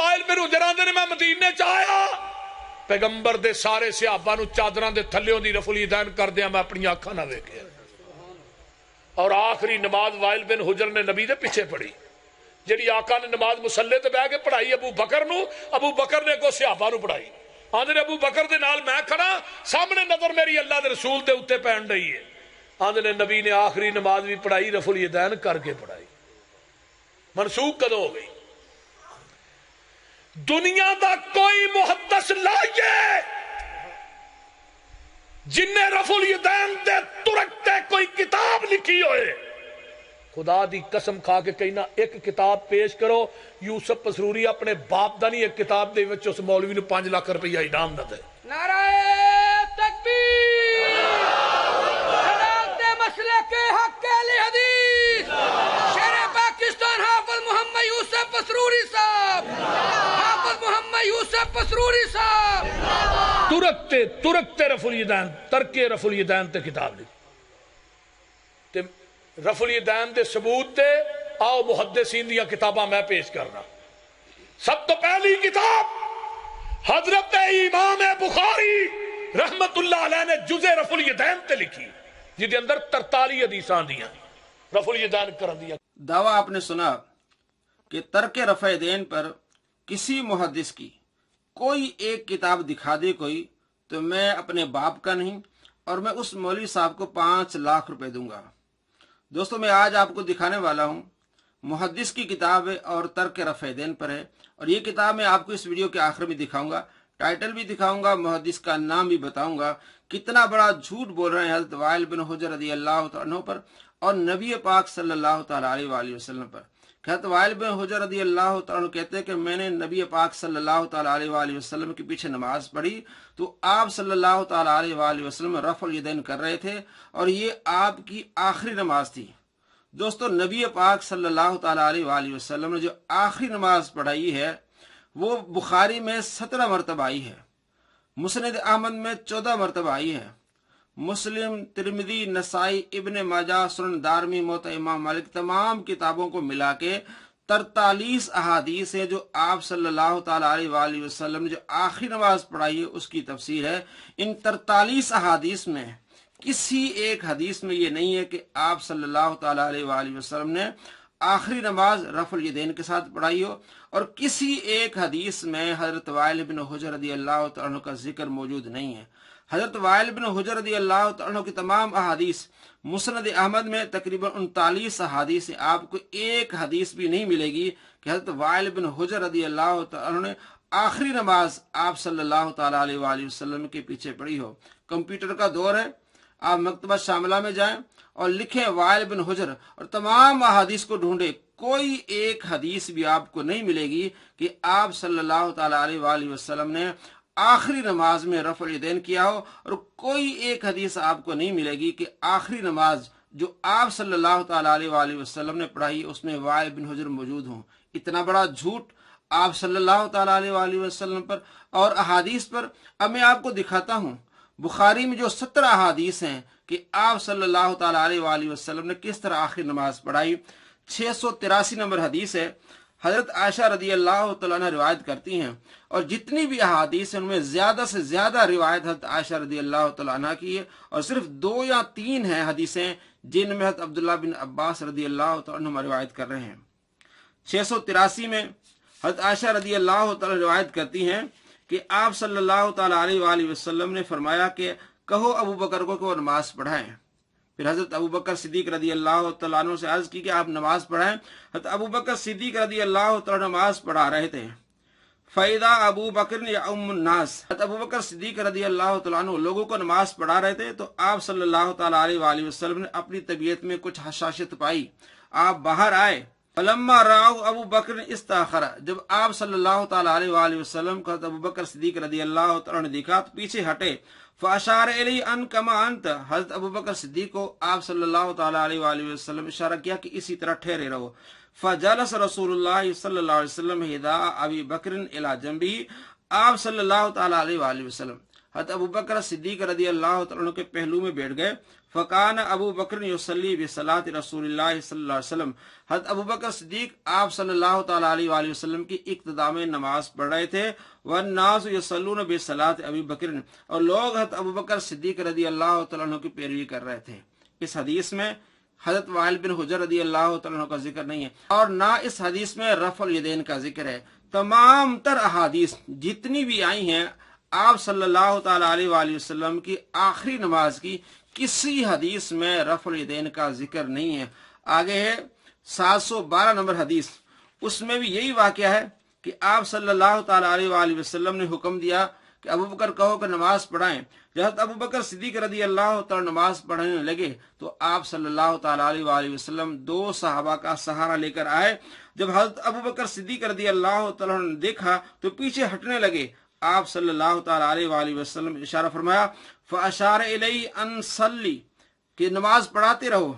While بن حجر آندے نے میں مدینے چ آیا پیغمبر دے سارے صحابہ نو چادراں دے تھلیوں دی رفع الیدین کر دیا میں اپنی آنکھاں نہ ویکھیا اور آخری نماز وائل بن حجر نے نبی دے پیچھے پڑھی جڑی آقا نے نماز مسلے تے بیٹھ کے پڑھائی ابو بکر نو ابو بکر نے کو صحابہ نو پڑھائی آندے نے ابو بکر دے نال میں کھڑا سامنے نظر میری اللہ دے رسول دے اوتے پین رہی ہے آندے نے نبی نے آخری نماز بھی پڑھائی رفع الیدین کر کے پڑھائی منسوخ کدوں ہو گئی دنیا دا کوئی محدث لائیے جن نے رفع الیدین دے ترکتے کوئی کتاب لکھی ہوئے خدا دی قسم کھا کے کہنا ایک کتاب پیش کرو یوسف پسروری اپنے باپ دا نہیں ایک کتاب دے وچ اس مولوی نو 5 لاکھ روپیہ انعام نہ دے نعرہ تکبیر صداقت مسلک حق اہل حدیث شیر پاکستان حافظ محمد یوسف پسروری صاحب حافظ محمد یوسف پسروری صاحب ترکتے رفع الیدین ترکے رفع الیدین تے کتاب لکھی تے رفع الیدین دے ثبوت تے آؤ محدثین دیا کتاباں میں پیش کرنا سب تو پہلی کتاب حضرت امام بخاری رحمت اللہ علیہ نے جز رفع الیدین تے لکھی جی اندر 43 حدیثاں دیا رفع الیدین کرن دیا دعویٰ آپ نے سنا کہ ترک رفع دین پر کسی محدث کی کوئی ایک کتاب دکھا دے کوئی تو میں اپنے باپ کا نہیں اور میں اس مولوی صاحب کو 5 لاکھ روپے دوں گا دوستو میں آج آپ کو دکھانے والا ہوں محدث کی کتاب ہے اور ترک رفع دین پر ہے اور یہ کتاب میں آپ کو اس ویڈیو کے آخر میں دکھاؤں گا ٹائٹل بھی دکھاؤں گا محدث کا نام بھی بتاؤں گا کتنا بڑا جھوٹ بول رہے ہیں حضرت وائل بن حجر رضی اللہ تعالیٰ عنہ پر اور نبی پاک صلی اللہ تعالیٰ علیہ وآلہ وسلم پر حضرت وائل بن حجر رضی اللہ تعالیٰ عنہ کہتے ہیں کہ میں نے نبی پاک صلی اللہ تعالیٰ علیہ وآلہ وسلم کے پیچھے نماز پڑھی تو آپ صلی اللہ تعالیٰ علیہ وآلہ وسلم رفع الیدین کر رہے تھے اور یہ آپ کی آخری نماز تھی دوستو نبی پاک صلی اللہ تعالیٰ علیہ وآلہ وسلم نے جو آخری نماز پڑھائی ہے وہ بخاری میں 17 مرتبہ آئی ہے مسند احمد میں 14 مرتبہ آئی ہے مسلم ترمذی نسائی ابن ماجہ سنن دارمی موطا امام مالک تمام کتابوں کو ملا کے 43 احادیث ہیں جو آپ صلی اللہ تعالیٰ علیہ وآلہ وسلم نے جو آخری نماز پڑھائی ہے اس کی تفسیر ہے ان 43 احادیث میں کسی ایک حدیث میں یہ نہیں ہے کہ آپ صلی اللہ تعالیٰ علیہ وآلہ وسلم نے آخری نماز رفع الیدین کے ساتھ پڑھائی ہو اور کسی ایک حدیث میں حضرت وائل بن حجر رضی اللہ تعالیٰ عنہ کا ذکر موجود نہیں ہے حضرت وائل بن حجر رضی اللہ تعالیٰ عنہ کی تمام احادیث مسند احمد میں تقریباً 39 احادیث آپ کو ایک حدیث بھی نہیں ملے گی کہ حضرت وائل بن حجر رضی اللہ تعالیٰ عنہ نے آخری نماز آپ صلی اللہ تعالیٰ علیہ وآلہ وسلم کے پیچھے پڑھی ہو کمپیوٹر کا دور ہے آپ مکتبہ شاملہ میں جائیں اور لکھیں وائل بن حجر اور تمام احادیث کو ڈھونڈیں کوئی ایک حدیث بھی آپ کو نہیں ملے گی کہ آپ صلی اللہ تعالیٰ علیہ وآلہ وسلم نے آخری نماز میں رفع الیدین کیا ہو اور کوئی ایک حدیث آپ کو نہیں ملے گی کہ آخری نماز جو آپ صلی اللہ تعالیٰ علیہ وآلہ وسلم نے پڑھائی اس میں وائل بن حجر موجود ہوں اتنا بڑا جھوٹ آپ صلی اللہ تعالیٰ علیہ وآلہ وسلم پر اور احادیث پر اب میں آپ کو دکھاتا ہوں بخاری میں جو 17 احادیث ہیں کہ آپ صلی اللہ تعالیٰ علیہ وآلہ وسلم نے کس طرح آخری نماز پڑھائی 683 نمبر حدیث ہے حضرت عائشہ رضی اللہ تعالیٰ عنہ روایت کرتی ہیں اور جتنی بھی احادیث ہیں ان میں زیادہ سے زیادہ روایت حضرت عائشہ رضی اللہ تعالیٰ عنہ کی ہے اور صرف 2 یا 3 ہیں حدیثیں جن میں حضرت عبداللہ بن عباس رضی اللہ تعالیٰ عنہ روایت کر رہے ہیں 683 میں حضرت عائشہ رضی اللہ تعالیٰ روایت کرتی ہیں کہ آپ صلی اللہ تعالیٰ علیہ وآلہ وسلم نے فرمایا کہ کہو ابو بکر کو کہ وہ نماز پڑھائیں پھر حضرت ابو بکر صدیق رضی اللہ تعالیٰ عنہ سے عرض کی کہ آپ نماز پڑھائیں حضرت ابو بکر صدیق رضی اللہ تعالیٰ نماز پڑھا رہے تھے فَإِذَا ابو بکر یؤم الناس حضرت ابو بکر صدیق رضی اللہ تعالیٰ عنہ لوگوں کو نماز پڑھا رہے تھے تو آپ صلی اللہ تعالیٰ علیہ وآلہ وسلم نے اپنی طبیعت میں کچھ حشاشت پائی آپ باہر آئے فلما راؤ ابو بکر استاخر جب آپ صلی اللہ تعالیٰ علیہ وآلہ وسلم کو ابو بکر صدیق رضی اللہ تعالیٰ نے دیکھا تو پیچھے ہٹے فاشار الی ان کما انت حضرت ابو بکر صدیق کو آپ صلی اللہ تعالیٰ علیہ وآلہ وسلم اشارہ کیا کہ اسی طرح ٹھہرے رہو فجلس رسول اللہ صلی اللہ علیہ وسلم ہدا ابی بکر الی جنبہ آپ صلی اللہ تعالیٰ علیہ وآلہ وسلم حضرت ابو بکر صدیق رضی اللہ تعالیٰ عنہ کے پہلو میں بیٹھ گئے. فقان ابو بکر یصلی بصلاۃ رسول اللہ صلی اللہ علیہ وسلم. حضرت ابو بکر صدیق آپ صلی اللہ تعالیٰ علیہ وآلہ وسلم کی اقتداء میں نماز پڑھ رہے تھے. والناس یصلون بصلاۃ ابی بکر، اور لوگ حضرت ابو بکر صدیق رضی اللہ تعالیٰ عنہ کی پیروی کر رہے تھے. اس حدیث میں حضرت وائل بن حجر رضی اللہ تعالیٰ عنہ کا ذکر نہیں ہے، اور نہ اس حدیث میں رفع الیدین کا ذکر ہے. تمام تر احادیث جتنی بھی آئی ہیں آپ صلی اللہ تعالیٰ علیہ وآلہ وسلم کی آخری نماز کی کسی حدیث میں رفع الیدین کا ذکر نہیں ہے. آگے ہے 712 نمبر حدیث، اس میں بھی یہی واقعہ ہے کہ آپ صلی اللہ تعالیٰ علیہ وآلہ وسلم نے حکم دیا کہ ابو بکر کہو کہ نماز پڑھائیں. جب ابو بکر صدیق رضی اللہ تعالیٰ نماز پڑھنے لگے تو آپ صلی اللہ تعالیٰ علیہ وآلہ وسلم 2 صحابہ کا سہارا لے کر آئے. جب حضرت ابو بکر صدیق رضی اللہ تعالیٰ نے دیکھا تو پیچھے ہٹنے لگے. آپ صلی اللہ تعالیٰ علیہ وآلہ وسلم نے اشارہ فرمایا فاشار الی ان صلی، کہ نماز پڑھاتے رہو.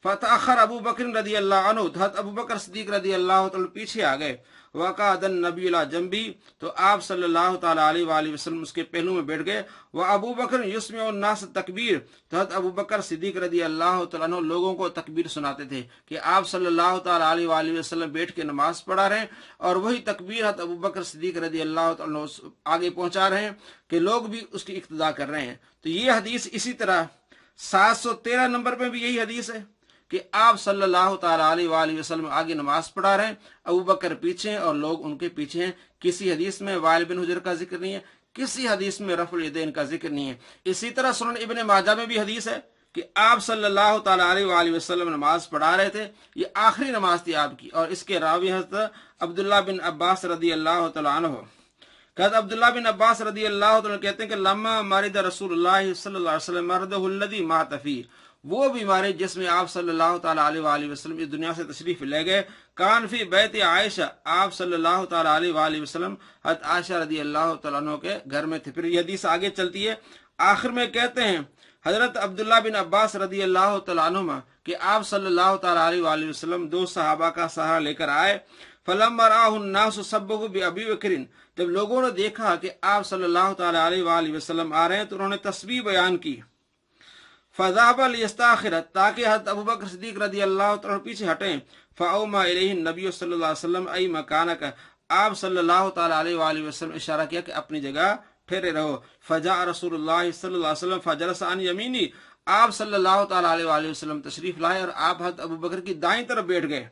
فتأخر ابو بکر رضی اللہ عنہ، حضرت ابو بکر صدیق رضی اللہ تعالیٰ پیچھے آ گئے. وقعد النبی علی جنبی، تو آپ صلی اللہ تعالیٰ علیہ وآلہ وسلم اس کے پہلو میں بیٹھ گئے. وابو بکر یسمع الناس تکبیر، تو حضرت ابو بکر صدیق رضی اللہ تعالیٰ عنہ لوگوں کو تکبیر سناتے تھے کہ آپ صلی اللہ تعالیٰ علیہ وآلہ وسلم بیٹھ کے نماز پڑھا رہے ہیں، اور وہی تکبیر حضرت ابو بکر صدیق رضی اللہ تعالیٰ عنہ آگے پہنچا رہے ہیں کہ لوگ بھی اس کی اقتداء کر رہے ہیں. تو یہ حدیث اسی طرح 713 نمبر پہ بھی یہی حدیث ہے کہ آپ صلی اللہ تعالیٰ علیہ وآلہ وسلم آگے نماز پڑھا رہے ہیں، ابو بکر پیچھے ہیں اور لوگ ان کے پیچھے ہیں. کسی حدیث میں وائل بن حجر کا ذکر نہیں ہے، کسی حدیث میں رفع الیدین کا ذکر نہیں ہے. اسی طرح سنن ابن ماجہ میں بھی حدیث ہے کہ آپ صلی اللہ تعالیٰ علیہ وآلہ وسلم نماز پڑھا رہے تھے. یہ آخری نماز تھی آپ کی، اور اس کے راوی حضرت عبداللہ بن عباس رضی اللہ تعالیٰ عنہ. حضرت عبداللہ بن عباس رضی اللہ تعالیٰ کہتے ہیں کہ لما مرض رسول اللہ صلی اللہ علیہ وسلم مرضہ الذی مات فیہ، وہ بیماری جس میں آپ صلی اللہ تعالیٰ علیہ وآلہ وسلم اس دنیا سے تشریف لے گئے، کان فی بیت عائشہ، آپ صلی اللہ تعالیٰ علیہ وآلہ وسلم حضرت عائشہ رضی اللہ تعالیٰ عنہ کے گھر میں تھے. پھر یہ حدیث آگے چلتی ہے، آخر میں کہتے ہیں حضرت عبداللہ بن عباس رضی اللہ تعالیٰ عنہما کہ آپ صلی اللہ تعالیٰ علیہ وآلہ وسلم 2 صحابہ کا سہارا لے کر آئے. فلما رآہ الناس سبہ بأبی بکر، جب لوگوں نے دیکھا کہ آپ صلی اللہ تعالیٰ علیہ وآلہ وسلم آ رہے ہیں تو انہوں نے تسبیح بیان کی. فذهب لیستاخر، تاکہ حضرت ابو بکر صدیق رضی اللہ تعالیٰ پیچھے ہٹیں. فاوما الیہ النبی صلی اللہ علیہ وسلم ای مکانک، آپ صلی اللہ تعالیٰ علیہ وآلہ وسلم اشارہ کیا کہ اپنی جگہ ٹھہرے رہو. فجاء رسول اللہ صلی اللہ علیہ وسلم فجلس عن یمینی، آپ صلی اللہ تعالیٰ علیہ وآلہ وسلم تشریف لائے اور آپ حضرت ابو بکر کی دائیں طرف بیٹھ گئے.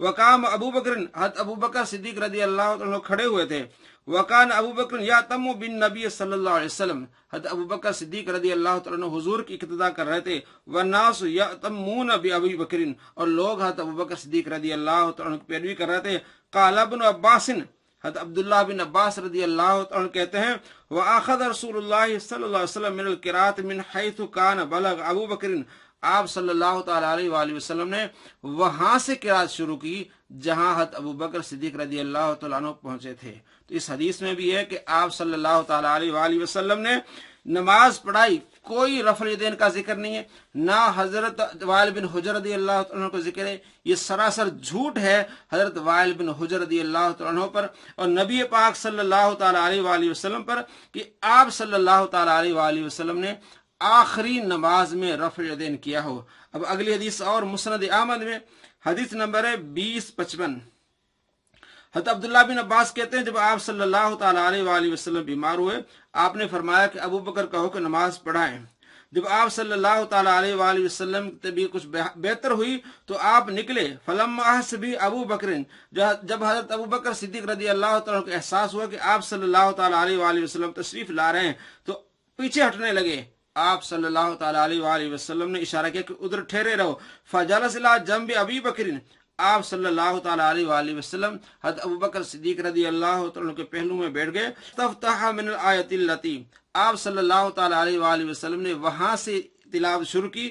وقام ابو بکر، حضرت ابو بکر صدیق رضی اللہ عنہ کھڑے ہوئے تھے. وکان ابو بکر یاتم بالنبی صلی اللہ علیہ وسلم، حضرت ابو بکر صدیق رضی اللہ عنہ حضور کی اقتداء کر رہے تھے. والناس یاتمون بابی بکر، اور لوگ حضرت ابو بکر صدیق رضی اللہ عنہ کی پیروی کر رہے تھے. قال ابن عباس، حضرت عبداللہ بن عباس رضی اللہ عنہ کہتے ہیں واخذ رسول اللہ صلی اللہ علیہ وسلم من القراءۃ من حيث كان بلغ ابو بکر، آپ صلی اللہ تعالیٰ علیہ وآلہ وسلم نے وہاں سے قرات شروع کی جہاں حضرت ابو بکر صدیق رضی اللہ تعالیٰ عنہ پہنچے تھے. تو اس حدیث میں بھی ہے کہ آپ صلی اللہ تعالیٰ علیہ وآلہ وسلم نے نماز پڑھائی، کوئی رفع الیدین کا ذکر نہیں ہے، نہ حضرت وائل بن حجر رضی اللہ عنہ کا ذکر ہے. یہ سراسر جھوٹ ہے حضرت وائل بن حجر رضی اللہ عنہ پر اور نبی پاک صلی اللہ تعالیٰ علیہ وآلہ وسلم پر کہ آپ صلی اللہ تعالیٰ علیہ وآلہ وسلم نے آخری نماز میں رفع الیدین کیا ہو. اب اگلی حدیث اور مسند احمد میں حدیث نمبر ہے 2055. حضرت عبداللہ بن عباس کہتے ہیں جب آپ صلی اللہ تعالیٰ علیہ وآلہ وسلم بیمار ہوئے، آپ نے فرمایا کہ ابو بکر کہو کہ نماز پڑھائیں. جب آپ صلی اللہ تعالیٰ علیہ وآلہ وسلم کی طبیعت کچھ بہتر ہوئی تو آپ نکلے. فلما احس بی ابو بکر، جب حضرت ابو بکر صدیق رضی اللہ تعالیٰ کو احساس ہوا کہ آپ صلی اللہ تعالیٰ علیہ وآلہ وسلم تشریف لا رہے ہیں تو پیچھے ہٹنے لگے. آپ صلی اللہ تعالیٰ علیہ وآلہ وسلم نے اشارہ کیا کہ ادھر ٹھہرے رہو. فجلس الی جنب ابی بکر، آپ صلی اللہ تعالیٰ علیہ وآلہ وسلم حضرت ابو بکر صدیق رضی اللہ تعالیٰ کے پہلو میں بیٹھ گئے. تفتح من الآیت التی، آپ صلی اللہ تعالیٰ علیہ وآلہ وسلم نے وہاں سے تلاوت شروع کی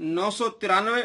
993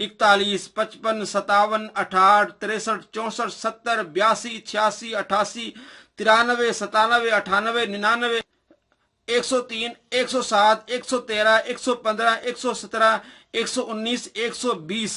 41, 55, 57, 68, 63, 64, 70, 82, 86, 88, 93, 97, 98, 99, 103, 107, 113, 115, 117, 119, 120,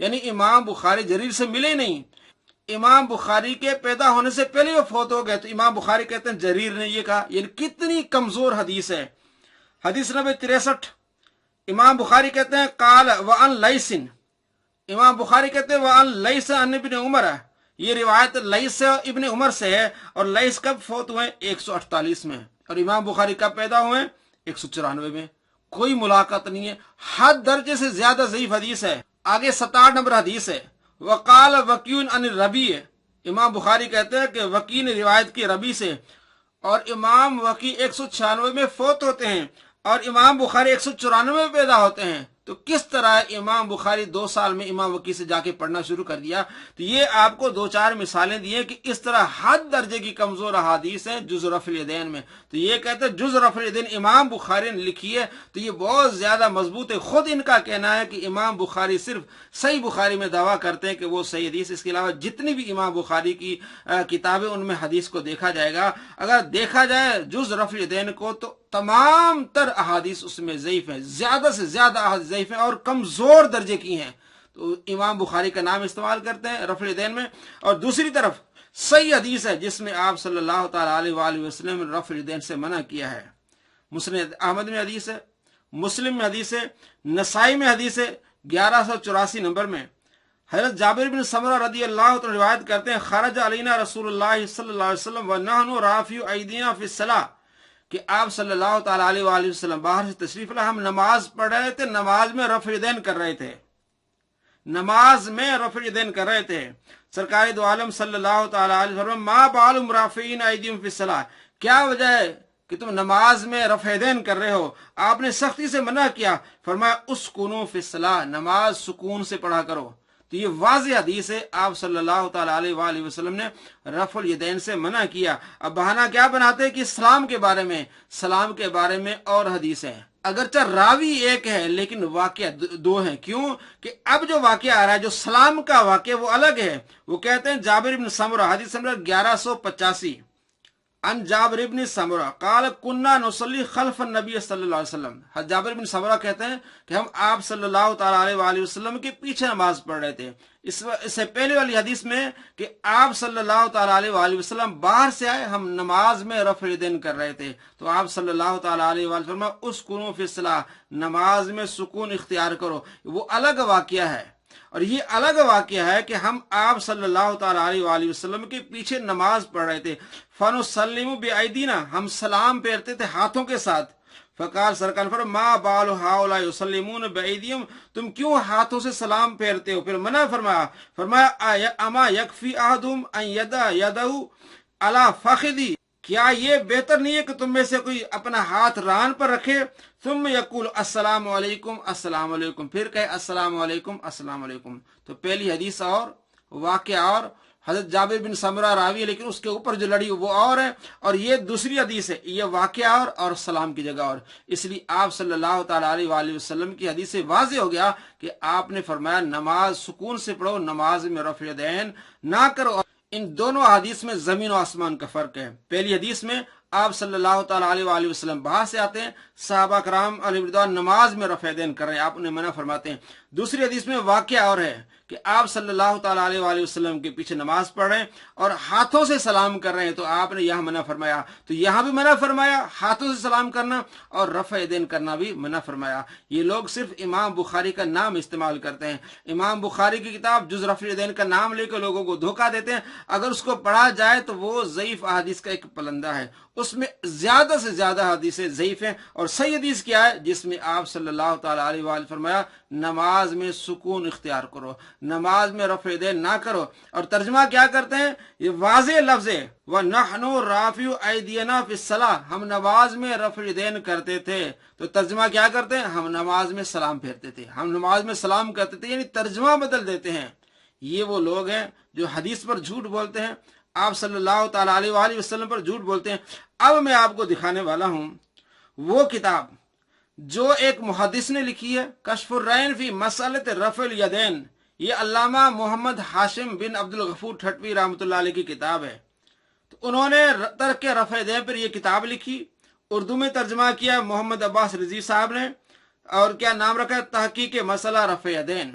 یعنی امام بخاری جریر سے ملے نہیں، امام بخاری کے پیدا ہونے سے پہلے وہ فوت ہو گئے، تو امام بخاری کہتے ہیں جریر نے یہ کہا، یعنی کتنی کمزور حدیث ہے۔ حدیث نمبر 63 امام بخاری کہتے ہیں قال وعن لیث، امام بخاری کہتے ہیں وعن لیث عن ابن عمر، یہ روایت لیث ابن عمر سے ہے، اور لیث کب فوت ہوئے؟ 148 میں، اور امام بخاری کب پیدا ہوئے؟ 194 میں۔ کوئی ملاقات نہیں ہے، حد درجے سے زیادہ ضعیف حدیث ہے۔ آگے 67 نمبر حدیث ہے وقال وکیع عن الربیع، امام بخاری کہتے ہیں کہ وکیع نے روایت کی ربیع سے، اور امام وکیع 196 میں فوت ہوتے ہیں اور امام بخاری 194 میں پیدا ہوتے ہیں۔ تو کس طرح امام بخاری 2 سال میں امام وکیع سے جا کے پڑھنا شروع کر دیا؟ تو یہ آپ کو 2-4 مثالیں دی ہیں کہ اس طرح حد درجے کی کمزور احادیث ہیں جز رفع الیدین میں۔ تو یہ کہتے ہیں جز رفع الیدین امام بخاری نے لکھی ہے، تو یہ بہت زیادہ مضبوط ہے۔ خود ان کا کہنا ہے کہ امام بخاری صرف صحیح بخاری میں دعویٰ کرتے ہیں کہ وہ صحیح حدیث، اس کے علاوہ جتنی بھی امام بخاری کی کتابیں ان میں حدیث کو دیکھا جائے گا، اگر دیکھا جائے جز رفع الیدین کو، تو تمام تر احادیث اس میں ضعیف ہیں، زیادہ سے زیادہ احادیث ضعیف ہیں اور کمزور درجے کی ہیں۔ تو امام بخاری کا نام استعمال کرتے ہیں رفع الیدین میں، اور دوسری طرف صحیح حدیث ہے جس میں آپ صلی اللہ تعالی علیہ وآلہ وسلم نے رفع الیدین سے منع کیا ہے۔ مسند احمد میں حدیث ہے، مسلم میں حدیث ہے، نسائی میں حدیث ہے 1184 نمبر میں۔ حضرت جابر بن سمرہ رضی اللہ عنہ روایت کرتے ہیں خرج علینا رسول اللہ صلی اللہ علیہ وسلم ونحن رافع ایدینا فی الصلاۃ، کہ آپ صلی اللہ تعالی علیہ وآلہ وسلم باہر سے تشریف لائے، ہم نماز پڑھ رہے تھے، نماز میں رفع الیدین کر رہے تھے، نماز میں رفع الیدین کر رہے تھے۔ سرکار دو عالم صلی اللہ تعالی علیہ وسلم ما بال رافعین ایدیہم فی الصلاۃ، کیا وجہ ہے کہ تم نماز میں رفع الیدین کر رہے ہو؟ آپ نے سختی سے منع کیا، فرمایا اسکنوا فی الصلاۃ، نماز سکون سے پڑھا کرو۔ تو یہ واضح حدیث ہے، آپ صلی اللہ تعالی علیہ وآلہ وسلم نے رفع الیدین سے منع کیا۔ اب بہانہ کیا بناتے ہیں کہ سلام کے بارے میں، سلام کے بارے میں اور حدیث ہے، اگرچہ راوی ایک ہے لیکن واقعہ 2 ہیں۔ کیوں کہ اب جو واقعہ آ رہا ہے، جو سلام کا واقعہ، وہ الگ ہے۔ وہ کہتے ہیں جابر بن سمرہ، حدیث نمبر 1185 ان جابر بن سمرہ قال كنا نصلي خلف النبی صلی اللہ علیہ وسلم، جابر بن سمرہ کہتے ہیں کہ ہم آپ صلی اللہ تعالی علیہ وآلہ وسلم کے پیچھے نماز پڑھ رہے تھے۔ اس سے پہلے والی حدیث میں کہ آپ صلی اللہ تعالی علیہ وآلہ وسلم باہر سے آئے، ہم نماز میں رفع الیدین کر رہے تھے، تو آپ صلی اللہ تعالی علیہ وآلہ وسلم اسکنوا فی الصلاۃ، نماز میں سکون اختیار کرو۔ وہ الگ واقعہ ہے، اور یہ الگ واقعہ ہے کہ ہم آپ صلی اللہ تعالی علیہ وآلہ وسلم کے پیچھے نماز پڑھ رہے تھے۔ فنسلم بأیدینا، ہم سلام پھیرتے تھے ہاتھوں کے ساتھ۔ فقال سرکار فرمایا ما بال ہؤلاء یسلمون بأیدیہم، تم کیوں ہاتھوں سے سلام پھیرتے ہو؟ پھر منع فرمایا اما یکفی احدہم ان یضع یدہ علی فخذی، کیا یہ بہتر نہیں ہے کہ تم میں سے کوئی اپنا ہاتھ ران پر رکھے، ثم یقول السلام علیکم السلام علیکم، پھر کہے السلام علیکم السلام علیکم۔ تو پہلی حدیث اور واقعہ اور، حضرت جابر بن سمرہ راوی، لیکن اس کے اوپر جو لڑی وہ اور ہے، اور یہ دوسری حدیث ہے، یہ واقعہ اور سلام کی جگہ اور۔ اس لیے آپ صلی اللہ تعالی علیہ وآلہ وسلم کی حدیث سے واضح ہو گیا کہ آپ نے فرمایا نماز سکون سے پڑھو، نماز میں رفع الیدین نہ کرو۔ ان دونوں حدیث میں زمین و آسمان کا فرق ہے۔ پہلی حدیث میں آپ صلی اللہ تعالی علیہ وآلہ وسلم باہر سے آتے ہیں، صحابہ کرام علیہ رضوان نماز میں رفع الیدین کر رہے ہیں، آپ انہیں منع فرماتے ہیں۔ دوسری حدیث میں واقعہ اور ہے کہ آپ صلی اللہ تعالی علیہ وآلہ وسلم کے پیچھے نماز پڑھ رہے ہیں اور ہاتھوں سے سلام کر رہے ہیں، تو آپ نے یہاں منع فرمایا، تو یہاں بھی منع فرمایا ہاتھوں سے سلام کرنا، اور رفع الیدین کرنا بھی منع فرمایا۔ یہ لوگ صرف امام بخاری کا نام استعمال کرتے ہیں، امام بخاری کی کتاب جز رفع الیدین کا نام لے کے لوگوں کو دھوکہ دیتے ہیں۔ اگر اس کو پڑھا جائے تو وہ ضعیف احادیث کا ایک پلندہ ہے، اس میں زیادہ سے زیادہ حدیثیں ضعیف ہیں، اور صحیح حدیث کیا ہے؟ جس میں آپ صلی اللہ تعالی علیہ وآلہ فرمایا نماز میں سکون اختیار کرو، نماز میں رفع الیدین نہ کرو۔ اور ترجمہ کیا کرتے ہیں؟ یہ واضح لفظ ہے وَنَحْنُ رَافِعُ أَيْدِينَا فِي الصَّلَاةِ، ہم نماز میں رفع الیدین کرتے تھے۔ تو ترجمہ کیا کرتے ہیں؟ ہم نماز میں سلام پھیرتے تھے، ہم نماز میں سلام کرتے تھے، یعنی ترجمہ بدل دیتے ہیں۔ یہ وہ لوگ ہیں جو حدیث پر جھوٹ بولتے ہیں، آپ صلی اللہ تعالی علیہ وآلہ وسلم پر جھوٹ بولتے ہیں۔ اب میں آپ کو دکھانے والا ہوں وہ کتاب جو ایک محدث نے لکھی ہے، کشف الرعین فی مسئلۃ رفع الیدین، یہ علامہ محمد ہاشم بن عبد الغفور ٹھٹوی رحمۃ اللہ علیہ کی کتاب ہے۔ تو انہوں نے ترک رفع الیدین پر یہ کتاب لکھی، اردو میں ترجمہ کیا محمد عباس رضوی صاحب نے، اور کیا نام رکھا ہے؟ تحقیق مسئلہ رفع الیدین۔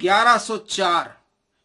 1104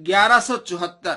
1174।